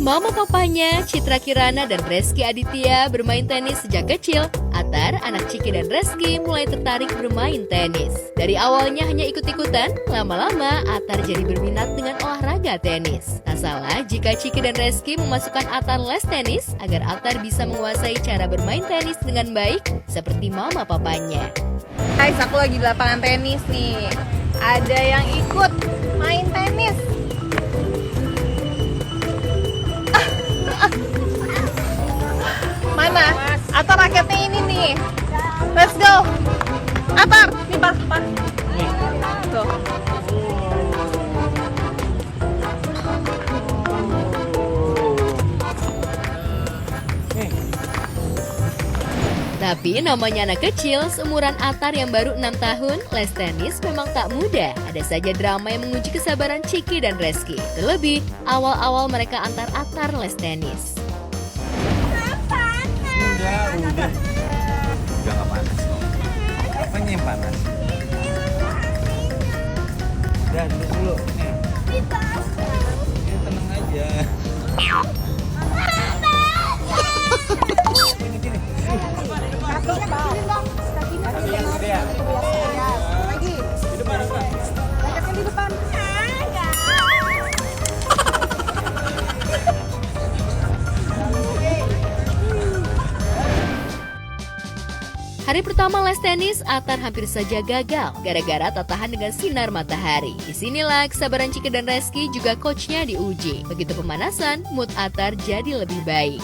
Mama papanya, Citra Kirana dan Reski Aditya bermain tenis sejak kecil. Atar, anak Ciki dan Reski mulai tertarik bermain tenis. Dari awalnya hanya ikut-ikutan, lama-lama Atar jadi berminat dengan olahraga tenis. Tak salah jika Ciki dan Reski memasukkan Atar les tenis agar Atar bisa menguasai cara bermain tenis dengan baik seperti mama papanya. Guys, aku lagi di lapangan tenis nih. Ada yang ikut main tenis. Mana? Atar raketnya ini nih. Let's go. Atar, nih pas. Tuh. Tapi namanya anak kecil, seumuran Atar yang baru 6 tahun, les tenis memang tak mudah. Ada saja drama yang menguji kesabaran Ciki dan Reski. Terlebih, awal-awal mereka antar Atar les tenis. Udah nggak panas kok. Apanya yang panas? Udah dulu. Ya tenang aja. Hari pertama les tenis, Atar hampir saja gagal gara-gara tak tahan dengan sinar matahari. Disinilah kesabaran Ciki dan Reski juga coachnya diuji. Begitu pemanasan, mood Atar jadi lebih baik.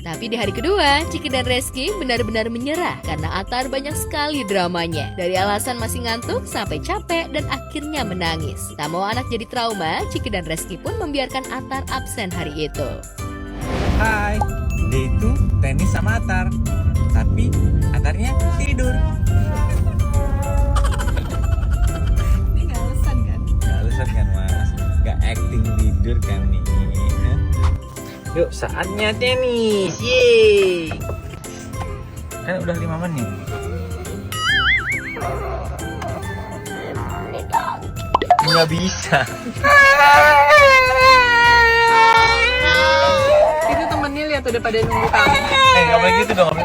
Tapi di hari kedua, Ciki dan Reski benar-benar menyerah karena Atar banyak sekali dramanya. Dari alasan masih ngantuk sampai capek dan akhirnya menangis. Tak mau anak jadi trauma, Ciki dan Reski pun membiarkan Atar absen hari itu. Hai, dia itu tenis sama Atar. Tapi Atarnya tidur. Ini nggak alasan kan? Gak alasan kan mas? Gak acting tidur kan nih? Yuk saatnya tenis, yeay. Kan udah 5 menit. Nggak bisa. Itu temennya lihat udah pada nunggu kamu. Nggak boleh gitu dong.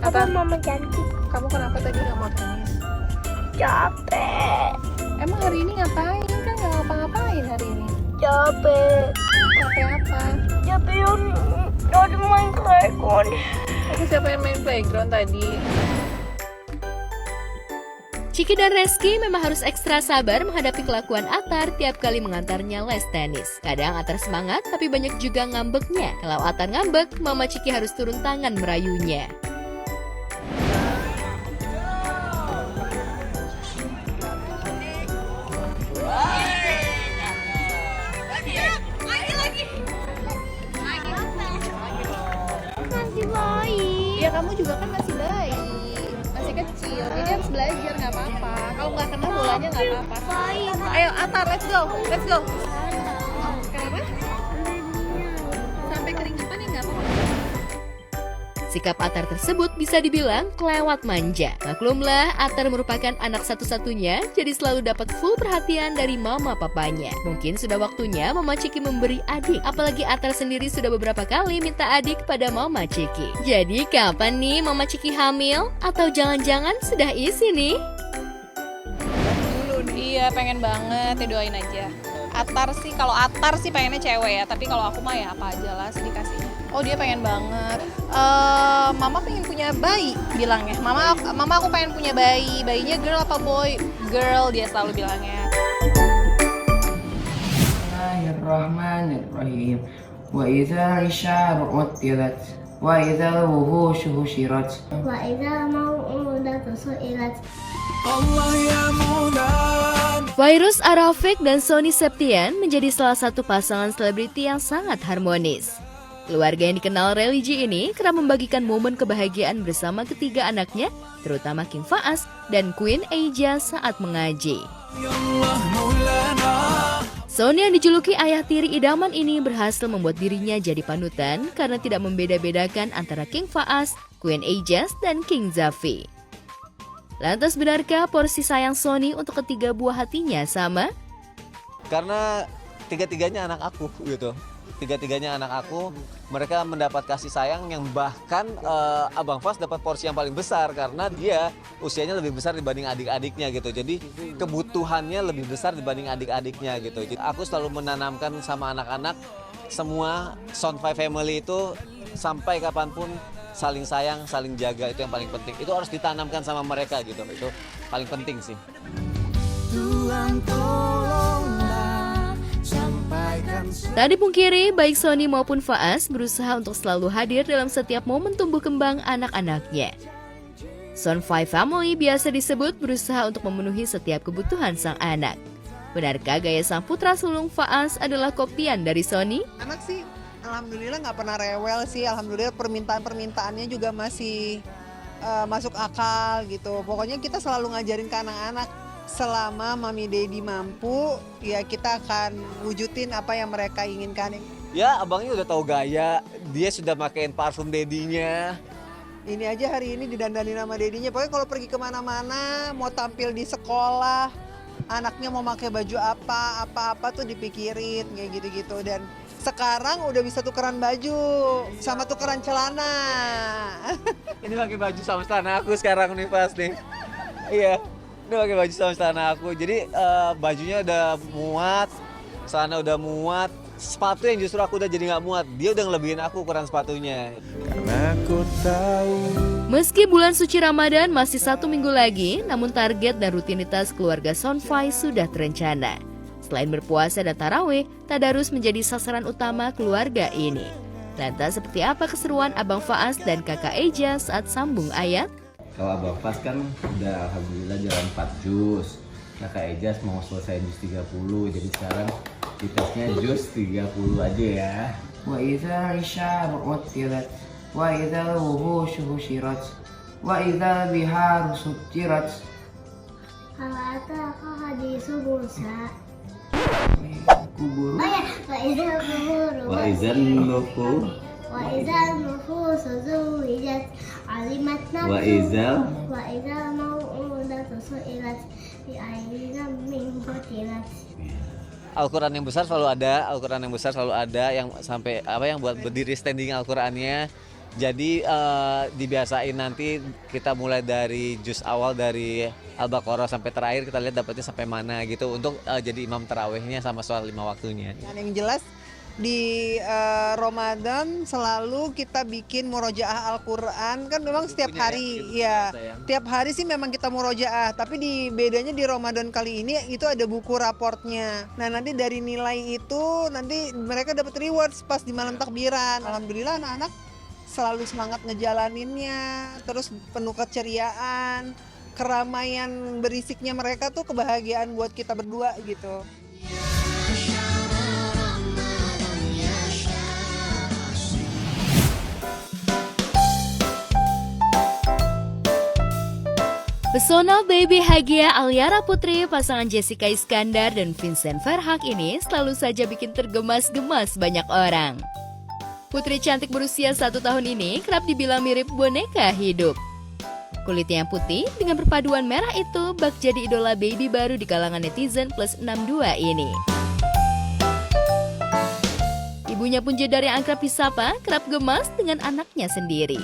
Atar, Mama cantik, kamu kenapa tadi nggak mau tenis? capek, Emang hari ini ngapain? Kan nggak ngapa-ngapain hari ini. capek, Capek apa? capek yang dari main playground. Aku siapa yang main playground tadi? Ciki dan Reski memang harus ekstra sabar menghadapi kelakuan Atar tiap kali mengantarnya les tenis. Kadang Atar semangat, tapi banyak juga ngambeknya. Kalau Atar ngambek, Mama Ciki harus turun tangan merayunya. Masih bayi. Ya kamu juga kan masih bayi, masih kecil, jadi harus belajar nggak apa-apa. Kalau nggak kena bolanya nggak apa-apa. Bayi. Ayo Atar, let's go, let's go. Kenapa? Sampai keringetan ya nggak apa-apa. Sikap Atar tersebut bisa dibilang kelewat manja. Maklumlah, Atar merupakan anak satu-satunya, jadi selalu dapat full perhatian dari mama papanya. Mungkin sudah waktunya Mama Ciki memberi adik, apalagi Atar sendiri sudah beberapa kali minta adik pada Mama Ciki. Jadi kapan nih Mama Ciki hamil? Atau jangan-jangan sudah isi nih? Iya pengen banget, ya doain aja. Kalau Atar sih pengennya cewek ya, tapi kalau aku mah ya apa aja lah dikasihnya. Oh dia pengen banget. Mama pengen punya bayi bilangnya. Mama aku pengen punya bayi. Bayinya girl apa boy? Girl dia selalu bilangnya. Bismillahirrahmanirrahim. Wa idza isyaru utilat wa idza wuhushu husyirat wa idza mau'udatu su'ilat. Virus Arafiq dan Sony Septian menjadi salah satu pasangan selebriti yang sangat harmonis. Keluarga yang dikenal religi ini kerap membagikan momen kebahagiaan bersama ketiga anaknya, terutama King Faas dan Queen Asia saat mengaji. Sony yang dijuluki ayah tiri idaman ini berhasil membuat dirinya jadi panutan karena tidak membeda-bedakan antara King Faas, Queen Asia, dan King Zafi. Lantas benarkah porsi sayang Sony untuk ketiga buah hatinya sama? Karena tiga-tiganya anak aku gitu. Tiga-tiganya anak aku, mereka mendapat kasih sayang yang bahkan Abang Fas dapat porsi yang paling besar karena dia usianya lebih besar dibanding adik-adiknya gitu. Jadi kebutuhannya lebih besar dibanding adik-adiknya gitu. Jadi aku selalu menanamkan sama anak-anak semua Son 5 Family itu sampai kapanpun saling sayang, saling jaga, itu yang paling penting. Itu harus ditanamkan sama mereka gitu. Itu paling penting sih. Tak dipungkiri, baik Sony maupun Faas berusaha untuk selalu hadir dalam setiap momen tumbuh kembang anak-anaknya. Son 5 Family biasa disebut berusaha untuk memenuhi setiap kebutuhan sang anak. Benarkah gaya sang putra sulung Faas adalah kopian dari Sony? Anak sih, alhamdulillah nggak pernah rewel sih. Alhamdulillah permintaannya juga masih masuk akal gitu. Pokoknya kita selalu ngajarin ke anak-anak. Selama Mami Dedi mampu, ya kita akan wujudin apa yang mereka inginkan. Ya, abangnya udah tahu gaya, dia sudah pakein parfum dedinya. Ini aja hari ini didandanin sama dedinya. Pokoknya kalau pergi kemana-mana, mau tampil di sekolah, anaknya mau pakai baju apa-apa tuh dipikirin kayak gitu-gitu. Dan sekarang udah bisa tukeran baju sama tukeran celana. Ini pakai baju sama celana aku sekarang nih pas nih. Iya. Udah pakai baju sama celana aku, jadi bajunya udah muat, celana udah muat, sepatu yang justru aku udah jadi nggak muat, dia udah ngelebihin aku ukuran sepatunya. Meski bulan suci Ramadan masih 1 minggu lagi, namun target dan rutinitas keluarga Son 5 sudah terencana. Selain berpuasa dan tarawih, tadarus menjadi sasaran utama keluarga ini. Lantas seperti apa keseruan Abang Faas dan Kakak Eja saat sambung ayat? Kalau Abang Fas kan udah alhamdulillah jalan 4 juz. Kakak Ejas mau selesai juz 30, jadi sekarang ditesnya juz 30 aja ya. wa idza isyaru utilat wa idza wuhushu husyirat wa idza biharu sutirat Hal ataka hadisu Musa. kubur Oh ya, wa idza kuburu Wa izan nufu wa idza nufusu zuwijat alimat wa nafsu izal wa idza mau'udatu su'ilat bi ayyi dhanbin qutilat. Al-Quran yang besar selalu ada, Al-Quran yang besar selalu ada yang sampai yang buat berdiri standing Al-Qurannya. Jadi dibiasain nanti kita mulai dari juz awal dari Al-Baqarah sampai terakhir kita lihat dapatnya sampai mana gitu untuk jadi imam tarawihnya sama sholat 5 waktunya. Dan yang jelas di Ramadan selalu kita bikin murojaah Al-Quran, kan memang setiap hari ya, tiap hari sih memang kita murojaah, tapi bedanya di Ramadan kali ini itu ada buku raportnya. Nah nanti dari nilai itu nanti mereka dapat rewards pas di malam takbiran. Alhamdulillah anak-anak selalu semangat ngejalaninnya, terus penuh keceriaan, keramaian berisiknya mereka tuh kebahagiaan buat kita berdua gitu. Pesona baby Hagia Aliara Putri pasangan Jessica Iskandar dan Vincent Verhaak ini selalu saja bikin tergemas-gemas banyak orang. Putri cantik berusia 1 tahun ini kerap dibilang mirip boneka hidup. Kulitnya yang putih dengan perpaduan merah itu bak jadi idola baby baru di kalangan netizen plus 62 ini. Ibunya pun Jedar yang akrab disapa kerap gemas dengan anaknya sendiri.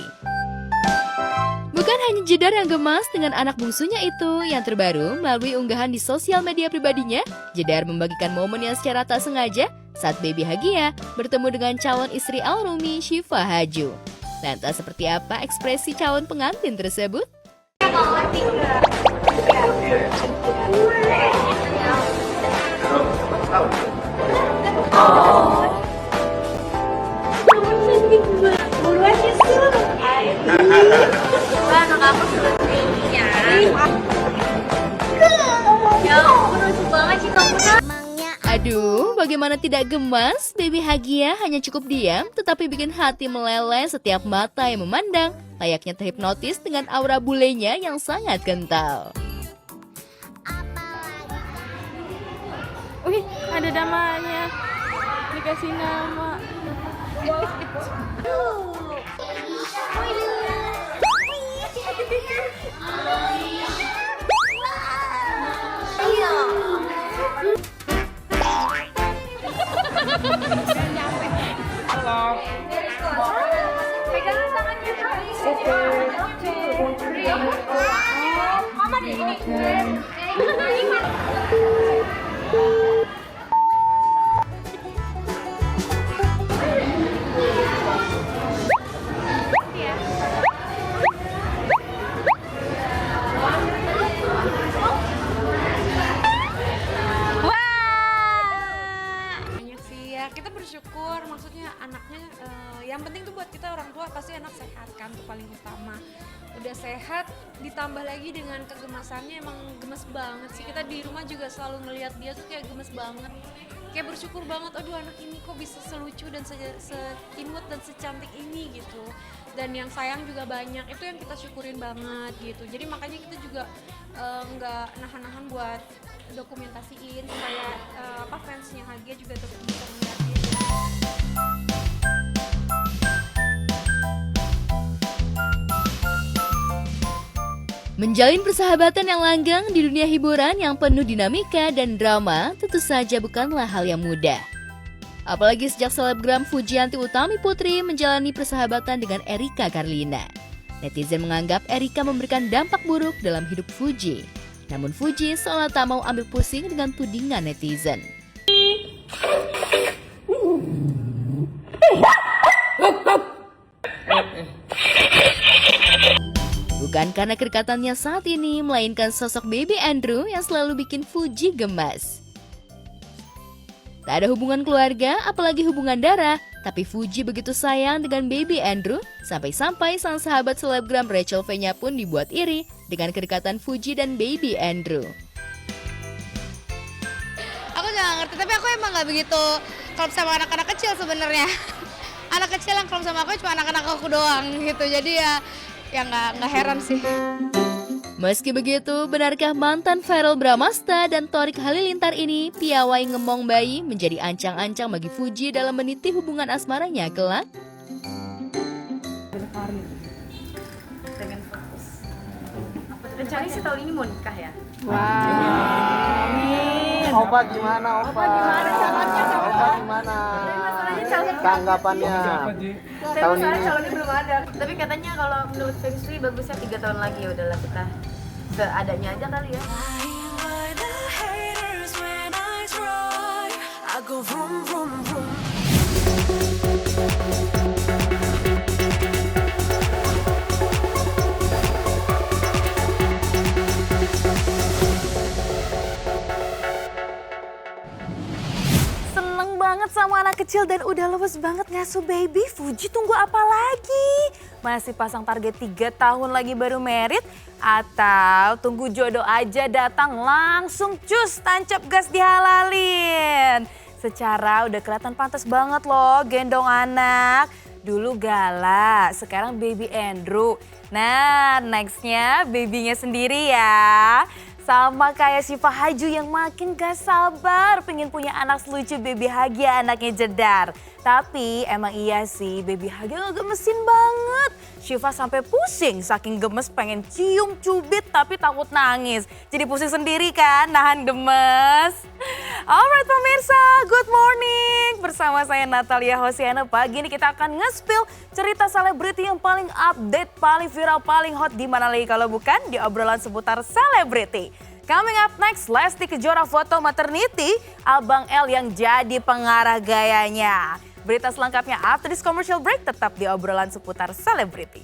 Bukan hanya Jedar yang gemas dengan anak bungsunya itu, yang terbaru melalui unggahan di sosial media pribadinya, Jedar membagikan momen yang secara tak sengaja saat baby Hagia bertemu dengan calon istri Al-Rumi Syifa Haju. Lantas seperti apa ekspresi calon pengantin tersebut? Aduh, bagaimana tidak gemas? Baby Hagia hanya cukup diam, tetapi bikin hati meleleh setiap mata yang memandang. Layaknya terhipnotis dengan aura bulenya yang sangat kental. Wih, ada namanya. Dikasih nama. Banyak sih ya, kita bersyukur, maksudnya anaknya yang penting tuh buat kita orang tua pasti anak sehat kan, itu paling utama. Udah sehat ditambah lagi dengan kegemasannya, emang gemes banget sih. Kita di rumah juga selalu ngelihat dia tuh kayak gemes banget, kayak bersyukur banget, aduh anak ini kok bisa selucu dan seimut dan secantik ini gitu. Dan yang sayang juga banyak, itu yang kita syukurin banget gitu. Jadi makanya kita juga nggak nahan-nahan buat dokumentasiin supaya fansnya Hagia juga tetap bisa melihat dia. Menjalin persahabatan yang langgeng di dunia hiburan yang penuh dinamika dan drama tentu saja bukanlah hal yang mudah. Apalagi sejak selebgram Fujianti Utami Putri menjalani persahabatan dengan Erika Carlina. Netizen menganggap Erika memberikan dampak buruk dalam hidup Fuji. Namun Fuji seolah tak mau ambil pusing dengan tudingan netizen. Bukan karena kedekatannya saat ini, melainkan sosok Baby Andrew yang selalu bikin Fuji gemas. Tak ada hubungan keluarga, apalagi hubungan darah, tapi Fuji begitu sayang dengan Baby Andrew, sampai-sampai sang sahabat selebgram Rachel V-nya pun dibuat iri dengan kedekatan Fuji dan Baby Andrew. Aku nggak ngerti, tapi aku emang nggak begitu klop sama anak-anak kecil sebenarnya. Anak kecil yang klop sama aku cuma anak-anak aku doang gitu, jadi ya nggak heran sih. Meski begitu, benarkah mantan Verrell Bramasta dan Thorik Halilintar ini piawai ngemong bayi menjadi ancang-ancang bagi Fuji dalam meniti hubungan asmaranya kelak? Pengen fokus. Rencananya sih tahun ini mau nikah ya? Opa gimana? Opa gimana? Tanggapannya? Tahun ini calonnya belum ada. Tapi katanya kalau menurut Feng Shui bagusnya 3 tahun lagi, ya udahlah kita seadanya aja kali ya. Banget sama anak kecil dan udah lemes banget ngasuh baby. Fuji tunggu apa lagi? Masih pasang target 3 tahun lagi baru merit? Atau tunggu jodoh aja datang langsung cus tancap gas dihalalin? Secara udah kelihatan pantas banget loh gendong anak. Dulu galak, sekarang Baby Andrew. Nah nextnya babynya sendiri ya. Sama kayak Syifa Haju yang makin gak sabar pengen punya anak selucu Baby Hagia anaknya Jedar. Tapi emang iya sih Baby Hagia ngegemesin banget. Syifa sampai pusing saking gemes pengen cium cubit tapi takut nangis. Jadi pusing sendiri kan nahan gemes. Alright pemirsa, good morning. Bersama saya Natalia Hosiana. Pagi ini kita akan nge-spill cerita selebriti yang paling update, paling viral, paling hot di mana lagi kalau bukan di obrolan seputar selebriti. Coming up next, Lesti Kejora foto maternity, Abang L yang jadi pengarah gayanya. Berita selengkapnya after this commercial break tetap di obrolan seputar selebriti.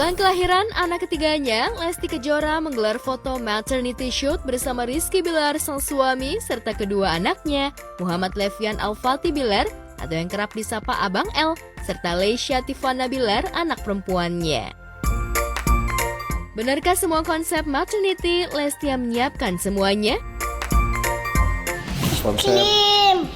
Jelang kelahiran anak ketiganya, Lesti Kejora menggelar foto maternity shoot bersama Rizky Bilar sang suami serta kedua anaknya, Muhammad Levian Al-Fatih Bilar atau yang kerap disapa Abang L, serta Leisha Tifana Bilar anak perempuannya. Benarkah semua konsep maternity Lesti yang menyiapkan semuanya? Konsep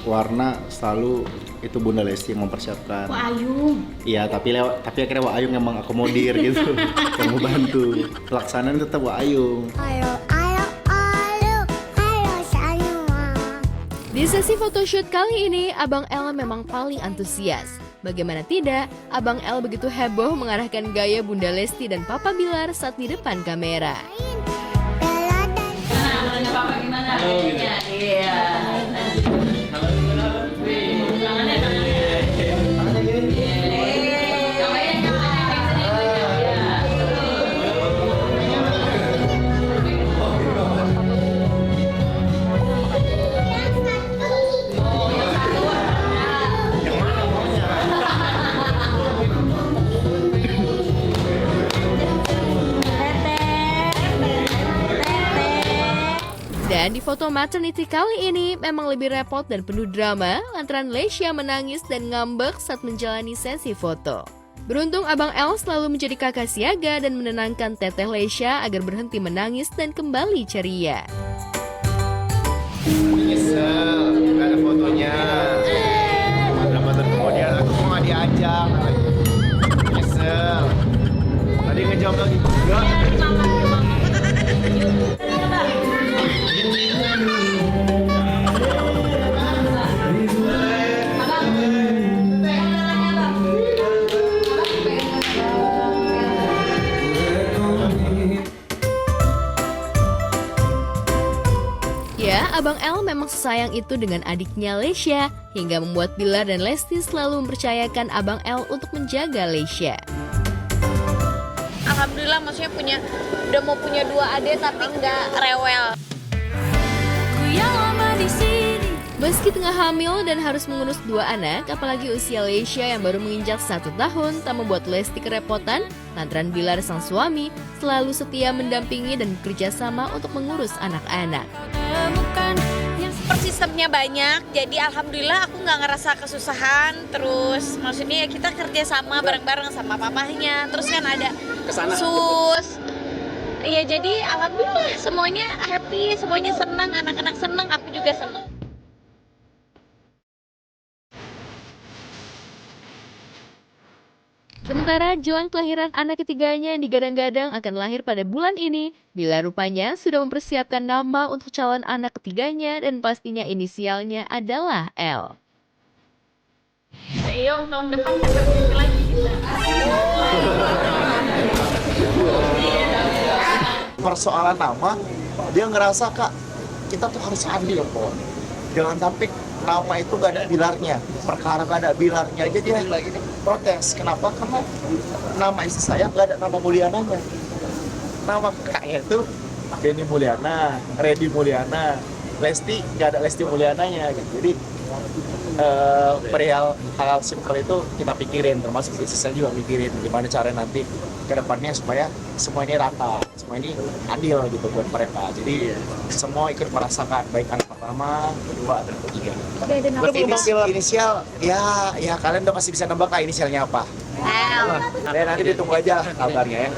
warna selalu itu Bunda Lesti yang mempersiapkan. Wah Ayung. Iya, tapi akhirnya Wak Ayung yang mengakomodir gitu, yang membantu. Pelaksanaan tetap Wak Ayung. Ayo semua. Di sesi photoshoot kali ini, Abang L memang paling antusias. Bagaimana tidak, Abang L begitu heboh mengarahkan gaya Bunda Lesti dan Papa Bilar saat di depan kamera. Dan di foto maternity kali ini memang lebih repot dan penuh drama lantaran Leisha menangis dan ngambek saat menjalani sesi foto. Beruntung Abang L selalu menjadi kakak siaga dan menenangkan Teteh Leisha agar berhenti menangis dan kembali ceria. Nyesel, nggak ada fotonya. Berapa tahun kemudian aku mau nggak diajak. Nyesel. Tadi ngejawab lagi. Enggak. Ya, Abang L memang sesayang itu dengan adiknya Leisha, hingga membuat Bilar dan Lesti selalu mempercayakan Abang L untuk menjaga Leisha. Alhamdulillah maksudnya udah mau punya 2 adik tapi nggak rewel. Meski tengah hamil dan harus mengurus 2 anak, apalagi usia Leisha yang baru menginjak 1 tahun, tak membuat Lesti kerepotan, lantaran Bilar sang suami selalu setia mendampingi dan bekerja sama untuk mengurus anak-anak. Support sistemnya banyak, jadi alhamdulillah aku nggak ngerasa kesusahan. Terus maksudnya ya kita kerja sama bareng-bareng sama papahnya. Terus kan ada sus. Iya jadi alhamdulillah semuanya happy, semuanya senang, anak-anak senang, aku juga senang. Sementara jelang kelahiran anak ketiganya yang digadang-gadang akan lahir pada bulan ini, Bila rupanya sudah mempersiapkan nama untuk calon anak ketiganya dan pastinya inisialnya adalah L. Ayo tahun depan kita lagi kita. Persoalan nama, dia ngerasa Kak, kita tuh harus adil kok. Jangan sampai nama itu gak ada bilarnya, perkara gak ada bilarnya aja dia protes. Kenapa? Karena nama istri saya gak ada nama Mulyananya. Nama kakaknya itu Denny Mulyana, Reddy Mulyana, Lesti gak ada Lesti Mulyananya gitu. Jadi perihal hal simpel itu kita pikirin, termasuk istri saya juga pikirin gimana cara nanti ke depannya supaya semua ini rata, semua ini adil gitu buat mereka. Jadi semua ikut merasakan, baik anak pertama, kedua, dan ketiga. Inisial, ya kalian udah pasti bisa nebak lah inisialnya apa. Dan nanti ditunggu aja kabarnya ya.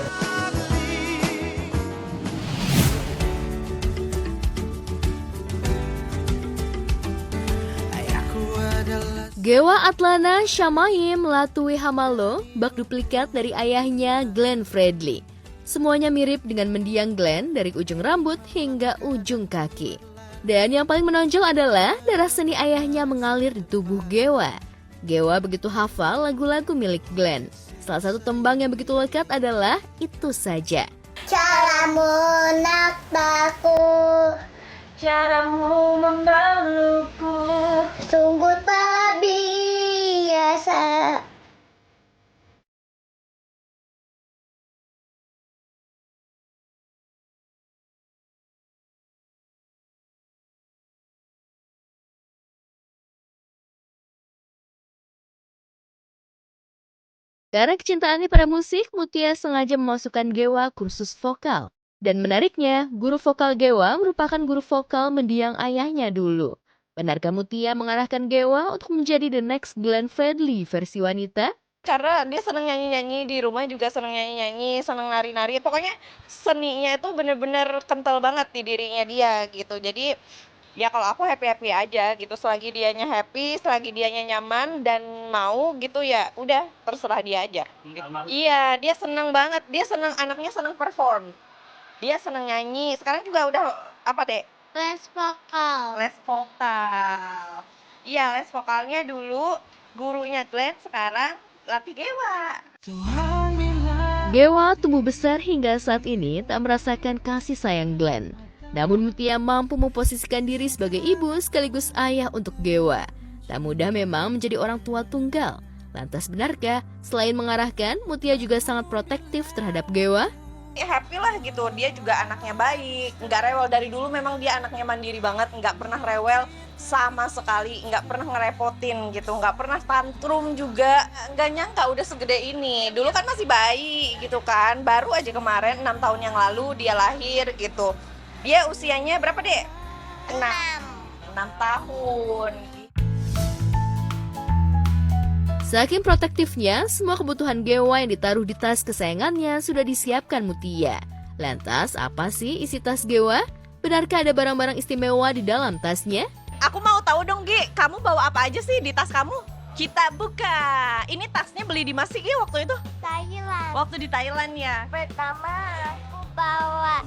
Gewa Atlana Syamaim Latwi Hamalo bak duplikat dari ayahnya Glenn Fredly. Semuanya mirip dengan mendiang Glenn dari ujung rambut hingga ujung kaki. Dan yang paling menonjol adalah darah seni ayahnya mengalir di tubuh Gewa. Gewa begitu hafal lagu-lagu milik Glenn. Salah satu tembang yang begitu lekat adalah Itu Saja. Caramu naktaku, Caramu memelukku, sungguh tak biasa. Karena kecintaannya pada musik, Mutia sengaja memasukkan Gewa kursus vokal. Dan menariknya, guru vokal Gewa merupakan guru vokal mendiang ayahnya dulu. Benarkah Mutia mengarahkan Gewa untuk menjadi the next Glenn Fredly versi wanita? Karena dia seneng nyanyi-nyanyi, di rumah juga seneng nyanyi-nyanyi, seneng nari-nari. Pokoknya seninya itu bener-bener kental banget di dirinya dia gitu. Jadi ya kalau aku happy-happy aja gitu. Selagi dianya happy, selagi dianya nyaman dan mau gitu ya udah terserah dia aja. Iya, dia seneng banget. Dia seneng, anaknya seneng perform. Dia seneng nyanyi. Sekarang juga udah apa deh? Les vokal. Les vokal. Iya, les vokalnya dulu gurunya Glenn, sekarang latih Gewa. Gewa tumbuh besar hingga saat ini tak merasakan kasih sayang Glenn. Namun Mutia mampu memposisikan diri sebagai ibu sekaligus ayah untuk Gewa. Tak mudah memang menjadi orang tua tunggal. Lantas benarkah selain mengarahkan, Mutia juga sangat protektif terhadap Gewa? Happy lah gitu, dia juga anaknya baik, nggak rewel. Dari dulu memang dia anaknya mandiri banget, nggak pernah rewel sama sekali, nggak pernah ngerepotin gitu, nggak pernah tantrum juga. Nggak nyangka udah segede ini. Dulu kan masih bayi gitu kan, baru aja kemarin 6 tahun yang lalu dia lahir gitu. Dia usianya berapa deh? 6 tahun. Saking protektifnya, semua kebutuhan Gewa yang ditaruh di tas kesayangannya sudah disiapkan Mutia. Lantas, apa sih isi tas Gewa? Benarkah ada barang-barang istimewa di dalam tasnya? Aku mau tahu dong, Gi, kamu bawa apa aja sih di tas kamu? Kita buka. Ini tasnya beli di mana sih, Gi, waktu itu? Thailand. Waktu di Thailand ya? Pertama aku bawa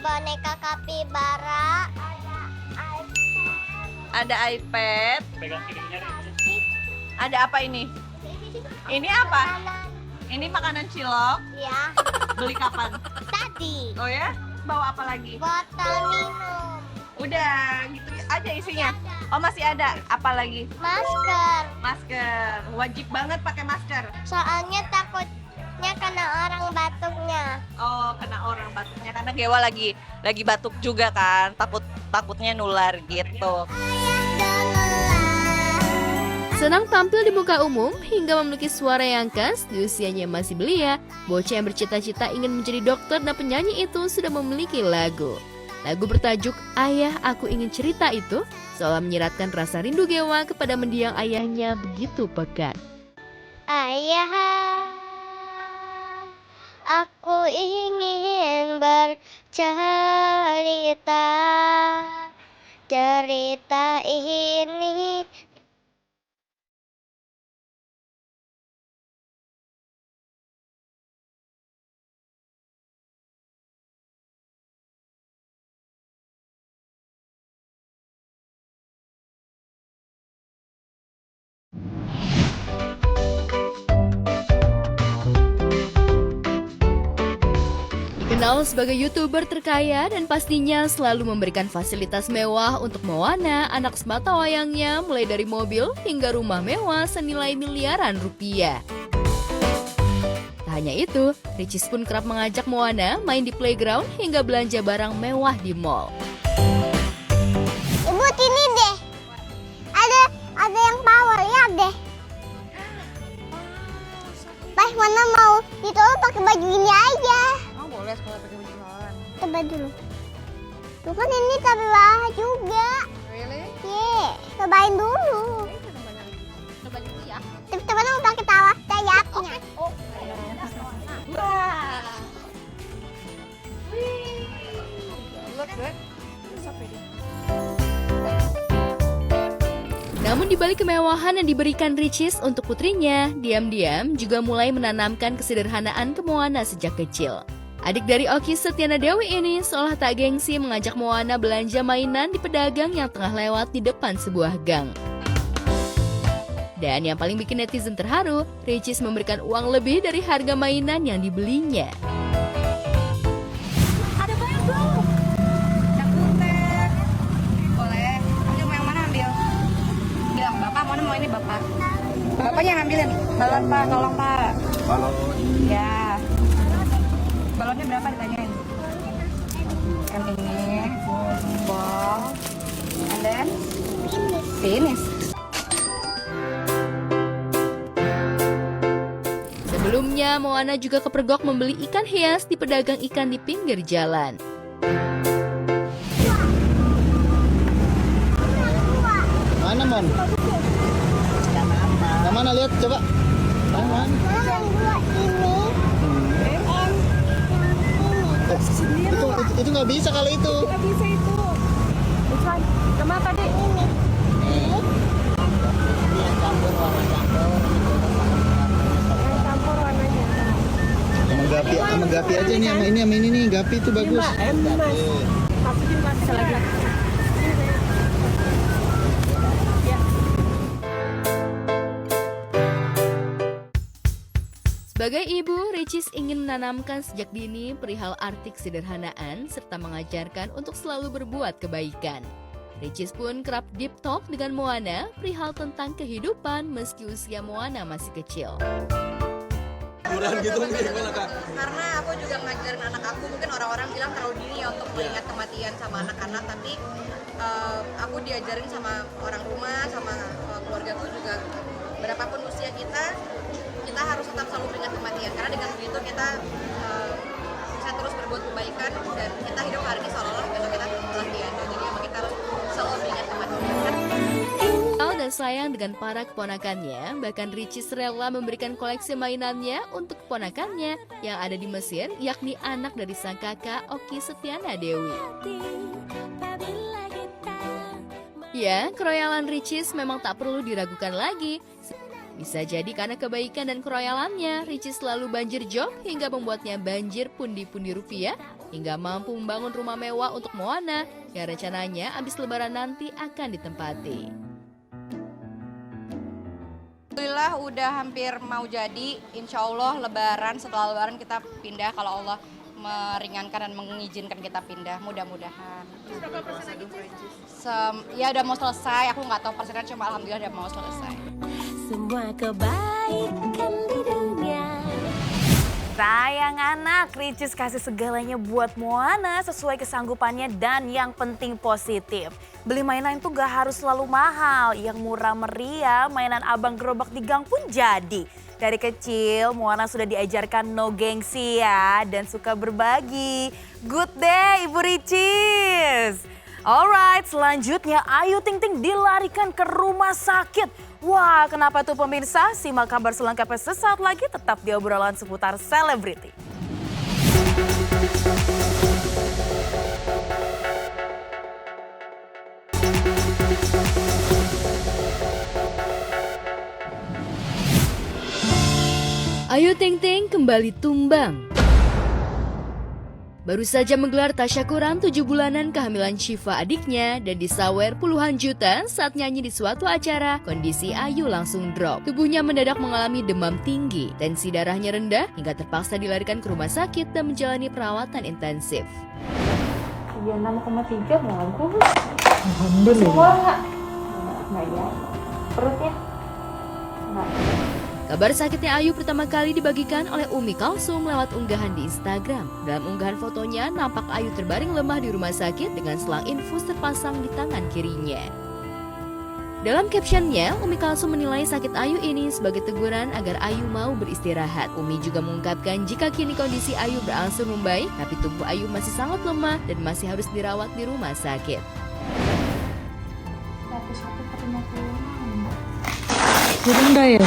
boneka kapibara, Ada iPad. Ada apa ini? Ini apa? Ini makanan cilok. ya Beli kapan? tadi Oh ya? Bawa apa lagi? botol minum, Udah, gitu aja isinya. Oh, masih ada. Apa lagi? masker, Masker. Wajib banget pakai masker. soalnya takutnya kena orang batuknya. Oh, kena orang batuknya karena Gewa lagi batuk juga kan. Takutnya nular gitu. Senang tampil di muka umum hingga memiliki suara yang khas di usianya yang masih belia, bocah yang bercita-cita ingin menjadi dokter dan penyanyi itu sudah memiliki lagu. Lagu bertajuk Ayah Aku Ingin Cerita itu seolah menyiratkan rasa rindu Gewa kepada mendiang ayahnya begitu pekat. Ayah, aku ingin bercerita, cerita ini Dikenal sebagai YouTuber terkaya dan pastinya selalu memberikan fasilitas mewah untuk Moana, anak sematawayangnya, mulai dari mobil hingga rumah mewah senilai miliaran rupiah. Tak hanya itu, Ricis pun kerap mengajak Moana main di playground hingga belanja barang mewah di mall. Ibu ini deh, ada yang power ya deh. Pas mana mau ditolong pakai baju ini aja. Oh, boleh kalau pakai baju mauan. Coba dulu. Tuh kan ini tapi bawah juga. Really? Ye, cobain dulu. Coba dulu ya. Teman-teman mau pakai tawa sayapnya. Wah. Look good. So pretty. Namun di balik kemewahan yang diberikan Ricis untuk putrinya, diam-diam juga mulai menanamkan kesederhanaan ke Moana sejak kecil. Adik dari Oki Setiana Dewi ini seolah tak gengsi mengajak Moana belanja mainan di pedagang yang tengah lewat di depan sebuah gang. Dan yang paling bikin netizen terharu, Ricis memberikan uang lebih dari harga mainan yang dibelinya. Ada banyak belum? Yang putih. Boleh. Ambil yang mana ambil? Bilang bapak, mau ini bapak. Bapaknya ngambilin. Balon pak, tolong pak. Balon. Ya. Balonnya berapa ditanyain? Yang ini. Ball. And then? Finish. Sebelumnya, Moana juga kepergok membeli ikan hias di pedagang ikan di pinggir jalan. Mana, Mon? Yang mana, lihat, coba. Mana? Itu nggak bisa kalau itu. Nggak bisa itu. Sama apa, Dek? Ini yang campur warna campur. Yang campur warnanya. Sama gapi aja nih, sama ini nih, gapi itu bagus. Mas. Masukin plastik lagi. Sebagai ibu, Ricis ingin menanamkan sejak dini perihal arti kesederhanaan serta mengajarkan untuk selalu berbuat kebaikan. Ricis pun kerap deep talk dengan Moana perihal tentang kehidupan meski usia Moana masih kecil. Karena aku juga ngajarin anak aku, mungkin orang-orang bilang terlalu dini ya untuk melihat kematian sama anak-anak, tapi aku diajarin sama orang rumah, sama keluargaku juga, berapapun usia kita harus tetap selalu mengingat kematian, karena dengan begitu kita bisa terus berbuat kebaikan dan kita hidup hari ini seolah-olah besok kita telah tiada. Jadi emang kita harus selalu mengingat kematian. Al dan sayang dengan para keponakannya, bahkan Ricis rela memberikan koleksi mainannya untuk keponakannya yang ada di Mesir, yakni anak dari sang kakak Oki Setiana Dewi. Ya, keroyalan Ricis memang tak perlu diragukan lagi. Bisa jadi karena kebaikan dan keroyalannya, Ricis selalu banjir job hingga membuatnya banjir pundi-pundi rupiah hingga mampu membangun rumah mewah untuk Moana yang rencananya habis lebaran nanti akan ditempati. Alhamdulillah udah hampir mau jadi, insya Allah setelah lebaran kita pindah kalau Allah meringankan dan mengizinkan kita pindah, mudah-mudahan. Berapa persen lagi, Ya udah mau selesai, aku nggak tahu persennya, cuma alhamdulillah udah mau selesai. Semua kebaikan di dunia. Sayang anak, Ricis kasih segalanya buat Moana sesuai kesanggupannya dan yang penting positif. Beli mainan itu gak harus selalu mahal, yang murah meriah, mainan abang gerobak di gang pun jadi. Dari kecil Moana sudah diajarkan no gengsi ya dan suka berbagi. Good day Ibu Ricis. Alright, selanjutnya Ayu Ting Ting dilarikan ke rumah sakit. Wah, kenapa tuh pemirsa? Simak kabar selengkapnya sesaat lagi tetap di obrolan seputar selebriti. Ayu Ting Ting kembali tumbang. Baru saja menggelar tasyakuran 7 bulanan kehamilan Syifa adiknya dan disawer puluhan juta saat nyanyi di suatu acara, kondisi Ayu langsung drop. Tubuhnya mendadak mengalami demam tinggi, tensi darahnya rendah hingga terpaksa dilarikan ke rumah sakit dan menjalani perawatan intensif. 36,3 bagus. Alhamdulillah. Semua nggak ya? Perutnya? Nggak. Kabar sakitnya Ayu pertama kali dibagikan oleh Umi Kalsum lewat unggahan di Instagram. Dalam unggahan fotonya, nampak Ayu terbaring lemah di rumah sakit dengan selang infus terpasang di tangan kirinya. Dalam captionnya, Umi Kalsum menilai sakit Ayu ini sebagai teguran agar Ayu mau beristirahat. Umi juga mengungkapkan jika kini kondisi Ayu berangsur membaik, tapi tubuh Ayu masih sangat lemah dan masih harus dirawat di rumah sakit. 1/50. Rendah ya?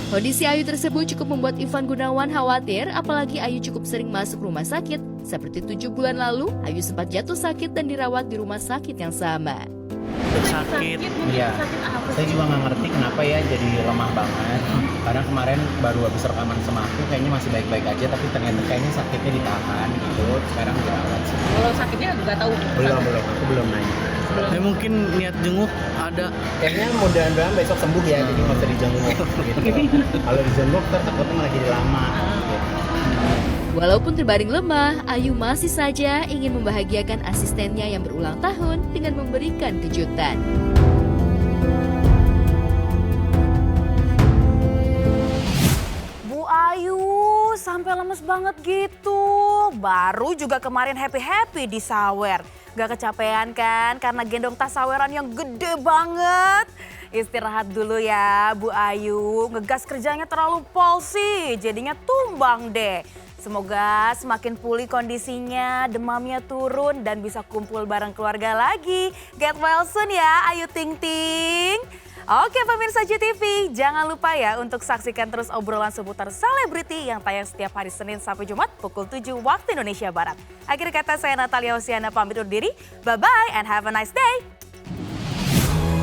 Kondisi Ayu tersebut cukup membuat Ivan Gunawan khawatir, apalagi Ayu cukup sering masuk rumah sakit. Seperti 7 bulan lalu, Ayu sempat jatuh sakit dan dirawat di rumah sakit yang sama. Sakit, iya. Saya juga nggak ngerti kenapa ya jadi lemah banget. Karena kemarin baru habis rekaman sama aku, kayaknya masih baik-baik aja, tapi ternyata kayaknya sakitnya ditahan gitu. Sekarang dirawat sih. Kalau sakitnya nggak tahu? Belum, aku belum nanya. Ya mungkin niat jenguk ada. Kayaknya mudah-mudahan besok sembuh ya, jadi nggak usah dijenguk gitu. Kalau dijenguk takutnya malah jadi lama. Gitu. Walaupun terbaring lemah, Ayu masih saja ingin membahagiakan asistennya yang berulang tahun dengan memberikan kejutan. Bu Ayu, sampai lemes banget gitu. Baru juga kemarin happy-happy di sawer. Gak kecapean kan karena gendong tas saweran yang gede banget. Istirahat dulu ya Bu Ayu, ngegas kerjanya terlalu pol sih, jadinya tumbang deh. Semoga semakin pulih kondisinya, demamnya turun dan bisa kumpul bareng keluarga lagi. Get well soon ya Ayu Ting Ting. Oke pemirsa JTV, jangan lupa ya untuk saksikan terus obrolan seputar selebriti yang tayang setiap hari Senin sampai Jumat pukul 7 waktu Indonesia Barat. Akhir kata saya Natalia Oceana pamit undur diri. Bye-bye and have a nice day.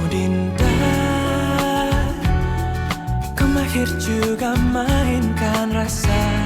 Dinda, kau mahir juga mainkan rasa.